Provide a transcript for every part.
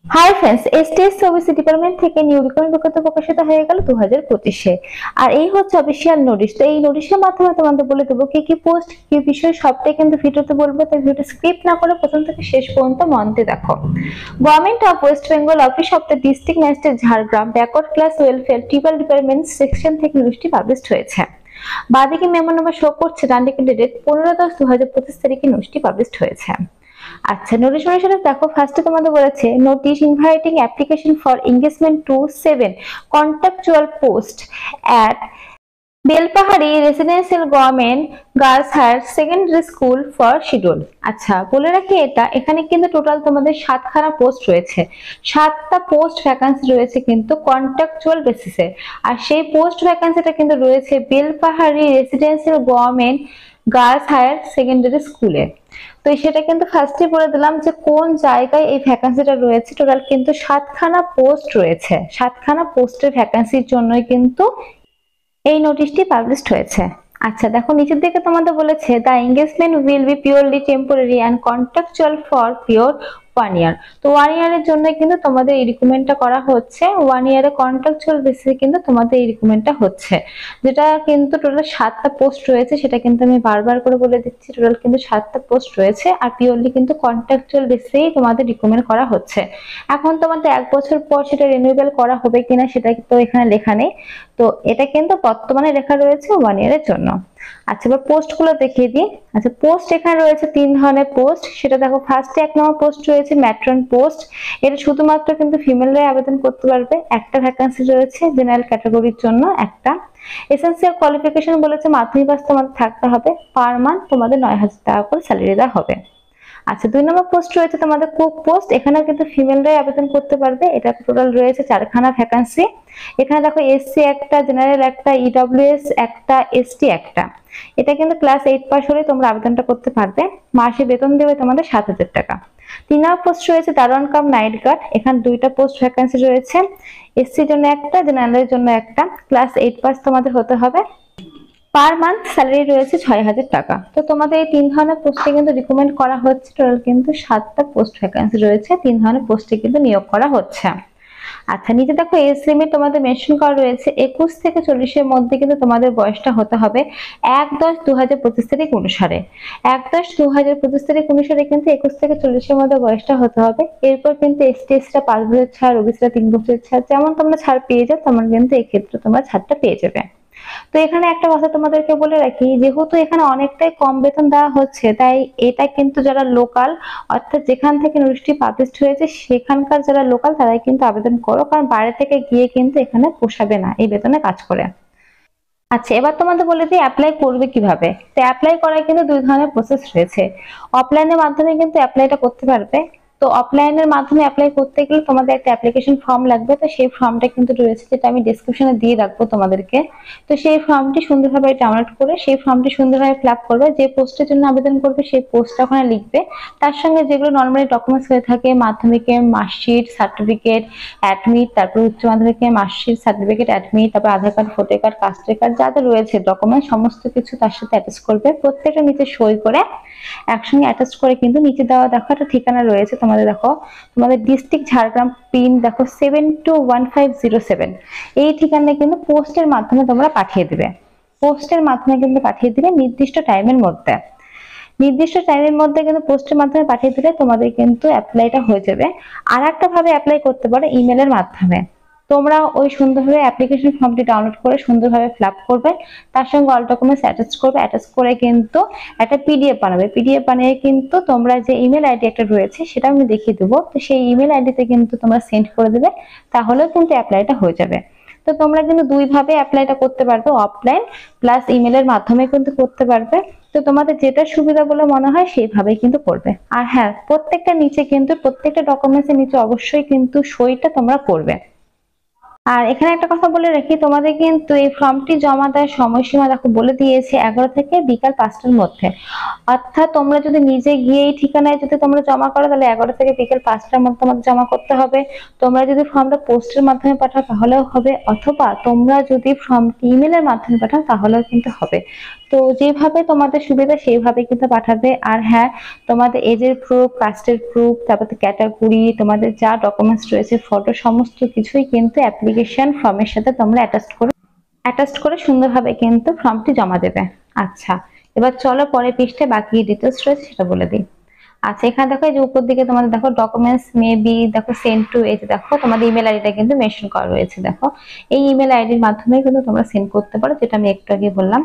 Hi friends, STS OBC department থেকে new recruitment বিজ্ঞপ্তি প্রকাশিত হয়ে গেল 2025-এ। আর এই হচ্ছে অফিসিয়াল নোটিশ। তো এই নোটিশের মাধ্যমে তোমাদের বলে দেবো কি কি পোস্ট, কি বিষয়, সবটাই কিন্তু ভিডিওতে বলবো। তাই ভিডিওটা স্কিপ না করে প্রথম থেকে শেষ পর্যন্ত মন দিয়ে দেখো। Government of West Bengal office of the district magistrate Jhargram backward class welfare ট্রিবাল department section থেকে নোটিশটি পাবলিশড হয়েছে। বাঁদিকে মেমো নাম্বার শো করছে, ডান দিকে ডেট 15/10/2025 তারিখে নোটিশটি পাবলিশড হয়েছে। আচ্ছা, নোটিশ অনুসারে দেখো, ফার্স্টে তোমাদের বলেছে notice inviting application for engagement to 7 contractual post at Belpahari residential government girls higher secondary school for schedule. আচ্ছা, বলে রাখি এখানে কিন্তু টোটাল তোমাদের 7খানা পোস্ট রয়েছে। 7টা পোস্ট ভ্যাকান্সি রয়েছে কিন্তু কন্ট্রাকচুয়াল বেসিসে। আর সেই পোস্ট ভ্যাকান্সিটা কিন্তু রয়েছে Belpahari residential government girls higher secondary স্কুলে। তো সেটা কিন্তু ফার্স্টে বলে দিলাম যে কোন জায়গায় এই ভ্যাকান্সিটা রয়েছে। টোটাল কিন্তু 7খানা পোস্ট রয়েছে। 7খানা পোস্টের ভ্যাকান্সির জন্যই কিন্তু এই নোটিশটি পাবলিশড হয়েছে। আচ্ছা দেখো, নিচের দিকে তোমাদের বলেছে the engagement will be purely temporary and contractual for pure 1 ইয়ার। তো 1 ইয়ারের জন্য কিন্তু তোমাদের এই রিক্রুটমেন্টটা করা হচ্ছে। 1 ইয়ারে কন্ট্রাকচুয়াল বেসিসে কিন্তু তোমাদের এই রিক্রুটমেন্টটা হচ্ছে। যেটা কিন্তু টোটাল 7টা পোস্ট রয়েছে, সেটা কিন্তু আমি বারবার করে বলে দিচ্ছি। টোটাল কিন্তু 7টা পোস্ট রয়েছে আর পিওরলি কিন্তু কন্ট্রাকচুয়াল বেসিসেই তোমাদের রিক্রুটমেন্ট করা হচ্ছে। এখন তোমাদের 1 বছর পর সেটা রিনিউয়াল করা হবে কিনা সেটা তো এখানে লেখা নেই। তো এটা কিন্তু বর্তমানে লেখা রয়েছে 1 ইয়ারের জন্য। আচ্ছা, এবার পোস্ট গুলো দেখিয়ে দিই। আচ্ছা, পোস্ট এখানে রয়েছে 3 ধরনের পোস্ট। সেটা দেখো, ফার্স্টে 1 নম্বর পোস্ট রয়েছে ম্যাট্রন পোস্ট। এটা শুধুমাত্র কিন্তু ফিমেলরাই আবেদন করতে পারবে। একটা ভ্যাকান্সি রয়েছে জেনারেল ক্যাটাগরির জন্য একটা। এসেনশিয়াল কোয়ালিফিকেশন বলেছে মাধ্যমিক পাস তোমাদের থাকতে হবে। পার মান্থ তোমাদের 9,000 টাকা করে স্যালারি দেওয়া হবে। আচ্ছা, 2 নম্বর পোস্ট রয়েছে তোমাদের কুক পোস্ট। এখানে কিন্তু ফিমেলরাই আবেদন করতে পারবে। এটা টোটাল রয়েছে 4খানা ভ্যাকান্সি। এখানে দেখো, এসসি একটা, জেনারেল একটা, ইডব্লিউএস একটা, এসটি একটা। এটা কিন্তু ক্লাস 8 পাস হলে তোমরা আবেদনটা করতে পারবে। মাসে বেতন দেবে তোমাদের 7,000 টাকা। 3 নম্বর পোস্ট রয়েছে দারোয়ান কাম নাইট গার্ড। এখানে 2টা পোস্ট ভ্যাকান্সি রয়েছে। এসসির জন্য একটা, জেনারেলের জন্য একটা। ক্লাস 8 পাস তোমাদের হতে হবে। পার মান্থ স্যালারি রয়েছে 6,000 টাকা। তো তোমাদের এই 3 ধরনের পোস্টে কিন্তু রিকমেন্ড করা হচ্ছে। টোটাল কিন্তু 7টা পোস্ট ভ্যাকান্সি রয়েছে। 3 ধরনের পোস্টে কিন্তু নিয়োগ করা হচ্ছে। আচ্ছা, নিচে দেখো এজ লিমিট তোমাদের মেনশন করা রয়েছে 21 থেকে 40-এর মধ্যে কিন্তু তোমাদের বয়সটা হতে হবে 1/10/2025 তারিখ অনুসারে। 1/10/2025 তারিখ অনুসারে কিন্তু 21 থেকে 40-এর মধ্যে বয়সটা হতে হবে। এরপর কিন্তু এসটি/এসসিরা 5 বছরের ছাড়, ওবিসিরা 3 বছরের ছাড়, যেমন তোমরা ছাড় পেয়ে যাও তেমন কিন্তু এই ক্ষেত্রে তোমরা ছাড়টা পেয়ে যাবে। তো এখানে একটা কথা তোমাদেরকে বলে রাখি, যেহেতু এখানে অনেকটাই কম বেতন দেওয়া হচ্ছে, তাই এটা কিন্তু যারা লোকাল, অর্থাৎ যেখান থেকে নোটিশটি পাবলিশড হয়েছে সেখানকার যারা লোকাল তারাই কিন্তু আবেদন করো, কারণ বাইরে থেকে গিয়ে কিন্তু এখানে পোষাবে না এই বেতনে কাজ করে। আচ্ছা, এবার তোমাদের বলে দিই অ্যাপ্লাই করবে কিভাবে। তো অ্যাপ্লাই করার কিন্তু 2 ধরনের প্রসেস রয়েছে। অফলাইনের মাধ্যমে কিন্তু অ্যাপ্লাইটা করতে পারবে। তো অফলাইনের মাধ্যমে অ্যাপ্লাই করতে গেলে তোমাদের একটা অ্যাপ্লিকেশন ফর্ম লাগবে। তো সেই ফর্মটা কিন্তু রয়েছে, যেটা আমি ডেসক্রিপশনে দিয়ে রাখবো তোমাদেরকে। তো সেই ফর্মটি সুন্দরভাবে ডাউনলোড করে সেই ফর্মটি সুন্দরভাবে ফিল আপ করবে। যে পোস্টের জন্য আবেদন করবে সেই পোস্টটা ওখানে লিখবে। তার সঙ্গে যেগুলো নর্মালি ডকুমেন্টস হয়ে থাকে, মাধ্যমিকের মার্কশিট, সার্টিফিকেট, অ্যাডমিট, তারপর উচ্চ মাধ্যমিকের মার্কশিট, সার্টিফিকেট, অ্যাডমিট, তারপর আধার কার্ড, ভোটার কার্ড, কাস্টের কার্ড, যা যা রয়েছে ডকুমেন্ট সমস্ত কিছু তার সাথে অ্যাটাচ করবে। প্রত্যেকটা নিচে সই করে একসঙ্গে অ্যাটাচ করে কিন্তু নিচে দেওয়া দেখো একটা ঠিকানা রয়েছে তোমাদের। দেখো, তোমাদের ডিস্ট্রিক্ট ঝাড়গ্রাম, পিন দেখো 721507। এই ঠিকানায় কিন্তু পোস্টের মাধ্যমে তোমরা পাঠিয়ে দিবে। পোস্টের মাধ্যমে কিন্তু পাঠিয়ে দিবে নির্দিষ্ট টাইমের মধ্যে। নির্দিষ্ট টাইমের মধ্যে কিন্তু পোস্টের মাধ্যমে পাঠিয়ে দিলে তোমাদের কিন্তু অ্যাপ্লাইটা হয়ে যাবে। আর একটা ভাবে অ্যাপ্লাই করতে পারো, ইমেলের মাধ্যমে। তোমরা ওই সুন্দরভাবে অ্যাপ্লিকেশন ফর্মটি ডাউনলোড করে সুন্দরভাবে ফিল আপ করবে। তার সঙ্গে অল ডকুমেন্টস অ্যাটাচ করবে। অ্যাটাচ করে কিন্তু একটা পিডিএফ বানাবে। পিডিএফ বানিয়ে কিন্তু তোমরা যে ইমেল আইডি একটা রয়েছে সেটা আমি দেখিয়ে দেবো। তো সেই ইমেল আইডিতে কিন্তু তোমরা সেন্ড করে দেবে, তাহলেও কিন্তু অ্যাপ্লাইটা হয়ে যাবে। তো তোমরা কিন্তু 2 ভাবে অ্যাপ্লাইটা করতে পারবে, অফলাইন প্লাস ইমেলের মাধ্যমে কিন্তু করতে পারবে। তো তোমাদের যেটা সুবিধা বলে মনে হয় সেইভাবেই কিন্তু করবে। আর হ্যাঁ, প্রত্যেকটা নিচে কিন্তু প্রত্যেকটা ডকুমেন্টসের নিচে অবশ্যই কিন্তু সইটা তোমরা করবে। আর এখানে একটা কথা বলে রাখি, তোমাদের কিন্তু এই ফর্মটি জমা দেওয়ার সময়সীমা দেখো বলে দিয়েছে 11 থেকে বিকাল 5টার মধ্যে। অর্থাৎ তোমরা যদি নিজে গিয়ে এই ঠিকানায় যদি তোমরা জমা করো তাহলে 11 থেকে বিকাল 5টার মধ্যে তোমাদের জমা করতে হবে। তোমরা যদি ফর্মটা পোস্টের মাধ্যমে পাঠাও তাহলেও হবে, অথবা তোমরা যদি ফর্মটি ইমেলের মাধ্যমে পাঠাও তাহলেও কিন্তু হবে। তো যেভাবে তোমাদের সুবিধা সেইভাবে কিন্তু পাঠাবে। আর হ্যাঁ, তোমাদের এজের প্রুফ, কাস্টের প্রুফ, তারপর ক্যাটাগরি, তোমাদের যা ডকুমেন্টস রয়েছে, ফটো, সমস্ত কিছুই কিন্তু অ্যাপ্লিকেশন ফর্মের সাথে তোমরা অ্যাটাচ করে সুন্দরভাবে কিন্তু ফর্মটি জমা দেবে। আচ্ছা, এবার চলো পরের পৃষ্ঠায় বাকি ডিটেলস রয়েছে সেটা বলে দিই। আচ্ছা, এখানে দেখো এই যে উপর দিকে তোমাদের দেখো ডকুমেন্টস মেবি দেখো সেন্ড টু, এই যে দেখো তোমাদের ইমেল আইডিটা কিন্তু মেনশন করা রয়েছে। দেখো এই ইমেল আইডির মাধ্যমে কিন্তু তোমরা সেন্ড করতে পারো, যেটা আমি একটু আগে বললাম।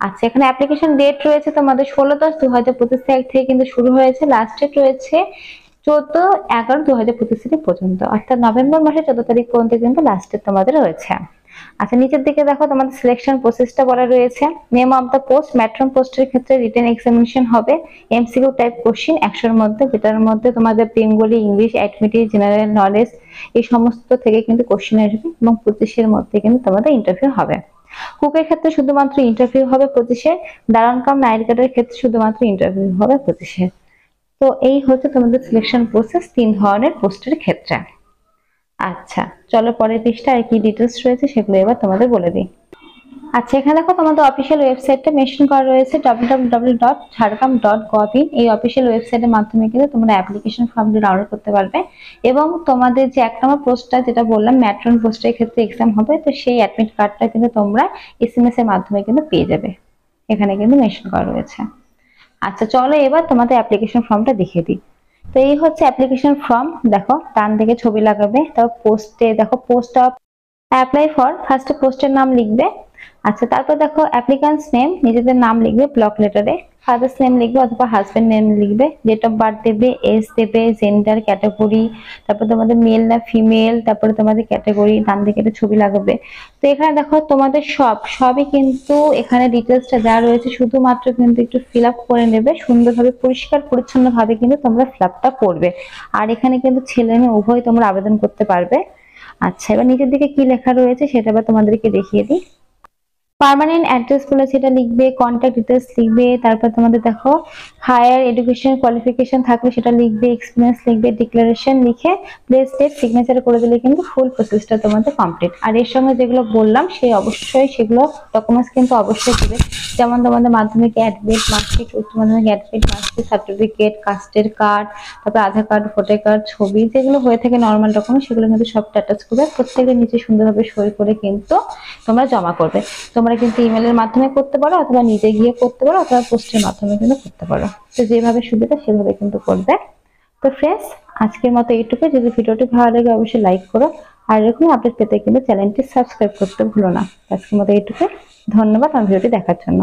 আচ্ছা, এখানে অ্যাপ্লিকেশন ডেট রয়েছে তোমাদের 16/10/2025 তারিখ থেকে কিন্তু শুরু হয়েছে, লাস্ট ডেট রয়েছে 14/11/2025 তারিখ পর্যন্ত, অর্থাৎ নভেম্বর মাসের 14 তারিখ পর্যন্ত কিন্তু লাস্ট ডেট তোমাদের রয়েছে। আচ্ছা, নিচের দিকে দেখো তোমাদের সিলেকশন প্রসেসটা বলা রয়েছে। Name of the post, matron পোস্টের ক্ষেত্রে রিটেন এক্সামিনেশন হবে, এমসিকিউ টাইপ কোশ্চেন 100-এর মধ্যে, যেটার মধ্যে তোমাদের বেঙ্গলি, ইংলিশ, অ্যাডমিটিভ, জেনারেল নলেজ এই সমস্ত থেকে কিন্তু কোশ্চেন আসবে, এবং 25-এর মধ্যে কিন্তু তোমাদের ইন্টারভিউ হবে। কুকের ক্ষেত্রে শুধুমাত্র ইন্টারভিউ হবে 25-এর, দারোয়ান কাম নাইট গার্ডের ক্ষেত্রে শুধুমাত্র ইন্টারভিউ হবে 25-এর। তো এই হচ্ছে তোমাদের সিলেকশন প্রসেস 3 ধরনের পোস্টের ক্ষেত্রে। আচ্ছা, চলো পরের পৃষ্ঠা আর কি ডিটেলস রয়েছে সেগুলো এবার তোমাদের বলে দিই। আচ্ছা, এখানে দেখো তোমাদের অফিসিয়াল ওয়েবসাইটটা মেনশন করা রয়েছে www.jharkhand.gov.in। এই অফিসিয়াল ওয়েবসাইটের মাধ্যমে কিন্তু তোমরা অ্যাপ্লিকেশন ফর্মটি ডাউনলোড করতে পারবে, এবং তোমাদের যে 1 নম্বর পোস্টটা যেটা বললাম ম্যাট্রন পোস্টের ক্ষেত্রে এক্সাম হবে, তো সেই অ্যাডমিট কার্ডটা কিন্তু তোমরা এসএমএস এর মাধ্যমে কিন্তু পেয়ে যাবে, এখানে কিন্তু মেনশন করা রয়েছে। আচ্ছা, চলো এবার তোমাদের অ্যাপ্লিকেশন ফর্মটা দেখিয়ে দিই। তো এই হচ্ছে অ্যাপ্লিকেশন ফর্ম, দেখো ডান দিকে ছবি লাগাবে, তারপর পোস্টে দেখো পোস্ট অফ অ্যাপ্লাই ফর, ফার্স্টে পোস্টের নাম লিখবে। আচ্ছা, তারপর দেখো অ্যাপ্লিক্যান্টস নেম, নিজেদের নাম লিখবে ব্লক লেটারে, ফাদার্স নেম লিখবে অথবা হাজবেন্ড নেম লিখবে, ডেট অফ বার্থ দেবে, এজ দেবে, জেন্ডার, ক্যাটাগরি, তারপর তোমাদের মেল না ফিমেল, তারপরে তোমাদের ক্যাটাগরি, ডান দিকে একটা ছবি লাগাবে। তো এখানে দেখো তোমাদের সবই কিন্তু এখানে ডিটেলসটা যা রয়েছে শুধুমাত্র কিন্তু একটু ফিল আপ করে নেবে, সুন্দরভাবে পরিষ্কার পরিচ্ছন্ন ভাবে কিন্তু তোমরা ফিল আপটা করবে। আর এখানে কিন্তু ছেলে মেয়ে উভয় তোমরা আবেদন করতে পারবে। আচ্ছা, এবার নিচের দিকে কি লেখা রয়েছে সেটা এবার তোমাদেরকে দেখিয়ে দিই। পার্মানেন্ট অ্যাড্রেস বলে সেটা লিখবে, কন্ট্যাক্ট ডিটেলস লিখবে, তারপর তোমাদের দেখো হায়ার এডুকেশন কোয়ালিফিকেশন থাকলে সেটা লিখবে, এক্সপিরিয়েন্স লিখবে, ডিক্লারেশন লিখে প্লেস ডেট সিগনেচার করে দিলে কিন্তু ফুল প্রসেসটা তোমাদের কমপ্লিট। আর এর সঙ্গে যেগুলো বললাম সেই অবশ্যই সেগুলো ডকুমেন্টস কিন্তু অবশ্যই দিবে, যেমন তোমাদের মাধ্যমিক অ্যাডমিট মার্কশিট, উচ্চ মাধ্যমিক অ্যাডমিট মার্কশিট, সার্টিফিকেট, কাস্টের কার্ড, তারপর আধার কার্ড, ভোটার কার্ড, ছবি, যেগুলো হয়ে থাকে নর্মাল ডকুমেন্ট সেগুলো কিন্তু সব অ্যাটাচ করবে, প্রত্যেকের নিচে সুন্দরভাবে সই করে কিন্তু তোমরা জমা করবে। তোমরা কিন্তু ইমেলের মাধ্যমে করতে পারো, অথবা নিজে গিয়ে করতে পারো, অথবা পোস্টের মাধ্যমে কিন্তু করতে পারো। তো যেভাবে সুবিধা সেভাবে কিন্তু করবে। তো ফ্রেন্ডস, আজকের মতো এইটুকু। যদি ভিডিওটি ভালো লাগে অবশ্যই লাইক করো, আর এরকম আপডেট পেতে কিন্তু চ্যানেলটি সাবস্ক্রাইব করতে ভুলো না। আজকের মতো এইটুকু, ধন্যবাদ আমার ভিডিওটি দেখার জন্য।